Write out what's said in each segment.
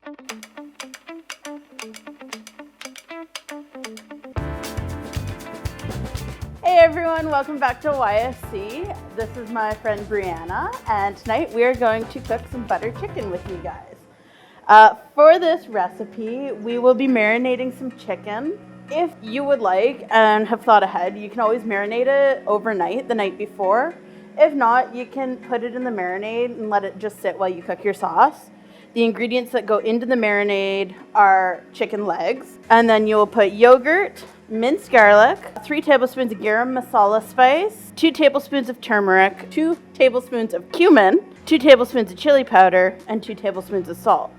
Hey everyone, welcome back to YSC. This is my friend Brianna, and tonight we are going to cook some butter chicken with you guys. For this recipe, we will be marinating some chicken. If you would like and have thought ahead, you can always marinate it overnight, the night before. If not, you can put it in the marinade and let it just sit while you cook your sauce. The ingredients that go into the marinade are chicken legs, and then you'll put yogurt, minced garlic, 3 tablespoons of garam masala spice, 2 tablespoons of turmeric, 2 tablespoons of cumin, 2 tablespoons of chili powder, and 2 tablespoons of salt.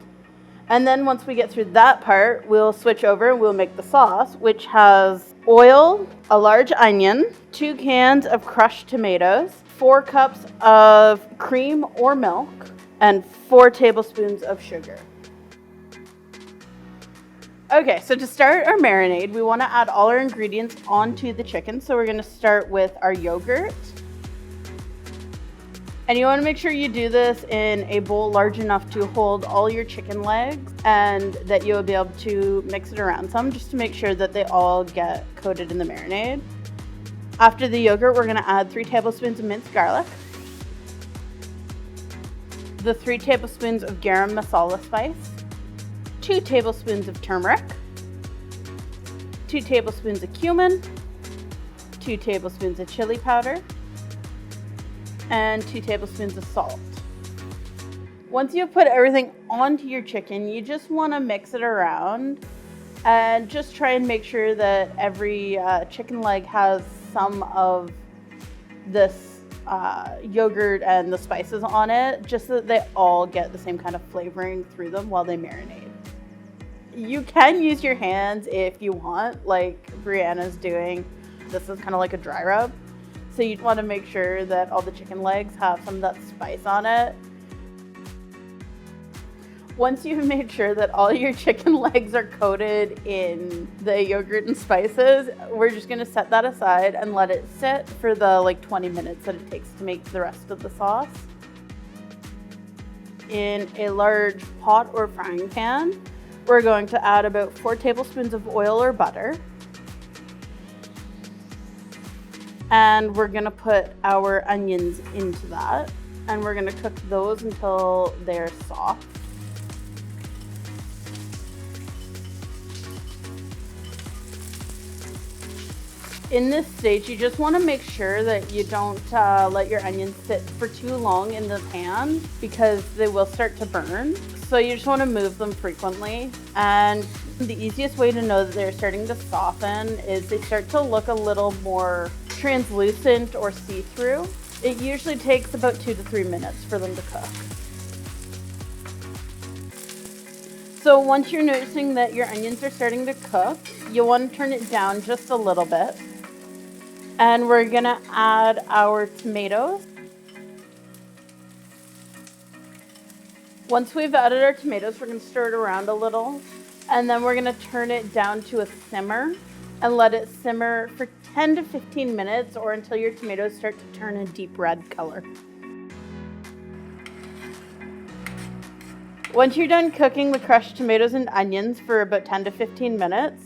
And then once we get through that part, we'll switch over and we'll make the sauce, which has oil, a large onion, 2 cans of crushed tomatoes, 4 cups of cream or milk, and 4 tablespoons of sugar. Okay, so to start our marinade, we want to add all our ingredients onto the chicken. So we're going to start with our yogurt. And you want to make sure you do this in a bowl large enough to hold all your chicken legs, and that you'll be able to mix it around some just to make sure that they all get coated in the marinade. After the yogurt, we're going to add 3 tablespoons of minced garlic, the 3 tablespoons of garam masala spice, 2 tablespoons of turmeric, 2 tablespoons of cumin, 2 tablespoons of chili powder, and 2 tablespoons of salt. Once you've put everything onto your chicken, you just want to mix it around and just try and make sure that every chicken leg has some of this yogurt and the spices on it, just so that they all get the same kind of flavoring through them while they marinate. You can use your hands if you want, like Brianna's doing. This is kind of like a dry rub. So you want to make sure that all the chicken legs have some of that spice on it. Once you've made sure that all your chicken legs are coated in the yogurt and spices, we're just going to set that aside and let it sit for the 20 minutes that it takes to make the rest of the sauce. In a large pot or frying pan, we're going to add about 4 tablespoons of oil or butter. And we're going to put our onions into that, and we're going to cook those until they're soft. In this stage, you just want to make sure that you don't let your onions sit for too long in the pan, because they will start to burn. So you just want to move them frequently. And the easiest way to know that they're starting to soften is they start to look a little more translucent or see-through. It usually takes about 2 to 3 minutes for them to cook. So once you're noticing that your onions are starting to cook, you'll want to turn it down just a little bit. And we're gonna add our tomatoes. Once we've added our tomatoes, we're gonna stir it around a little, and then we're gonna turn it down to a simmer and let it simmer for 10 to 15 minutes, or until your tomatoes start to turn a deep red color. Once you're done cooking the crushed tomatoes and onions for about 10 to 15 minutes,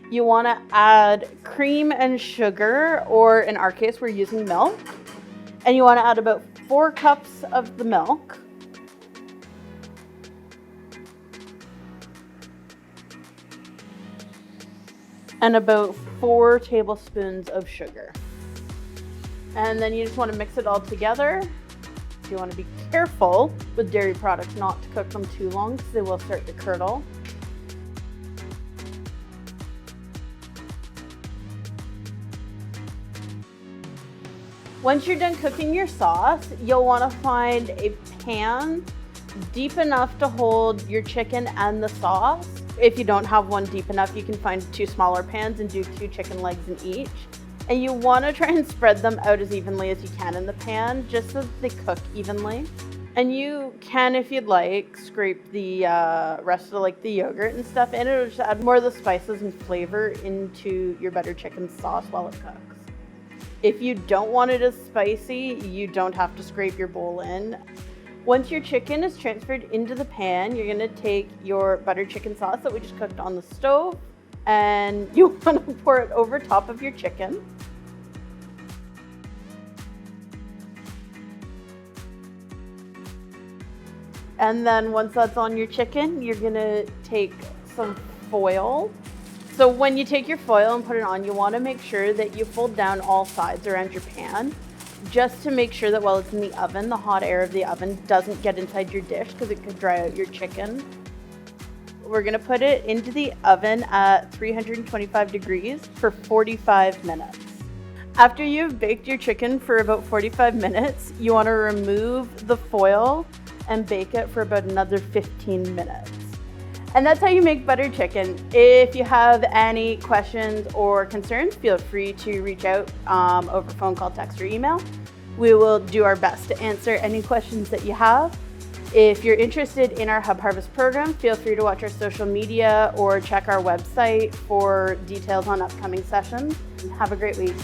you want to add cream and sugar, or in our case, we're using milk. And you want to add about 4 cups of the milk. And about 4 tablespoons of sugar. And then you just want to mix it all together. You want to be careful with dairy products not to cook them too long, because they will start to curdle. Once you're done cooking your sauce, you'll want to find a pan deep enough to hold your chicken and the sauce. If you don't have one deep enough, you can find 2 smaller pans and do 2 chicken legs in each. And you want to try and spread them out as evenly as you can in the pan, just so that they cook evenly. And you can, if you'd like, scrape the rest of the yogurt and stuff in it, or just add more of the spices and flavor into your butter chicken sauce while it cooks. If you don't want it as spicy, you don't have to scrape your bowl in. Once your chicken is transferred into the pan, you're gonna take your butter chicken sauce that we just cooked on the stove, and you wanna pour it over top of your chicken. And then once that's on your chicken, you're gonna take some foil. So when you take your foil and put it on, you wanna make sure that you fold down all sides around your pan, just to make sure that while it's in the oven, the hot air of the oven doesn't get inside your dish because it could dry out your chicken. We're gonna put it into the oven at 325 degrees for 45 minutes. After you've baked your chicken for about 45 minutes, you wanna remove the foil and bake it for about another 15 minutes. And that's how you make butter chicken. If you have any questions or concerns, feel free to reach out over phone call, text, or email. We will do our best to answer any questions that you have. If you're interested in our Hub Harvest program, feel free to watch our social media or check our website for details on upcoming sessions. Have a great week.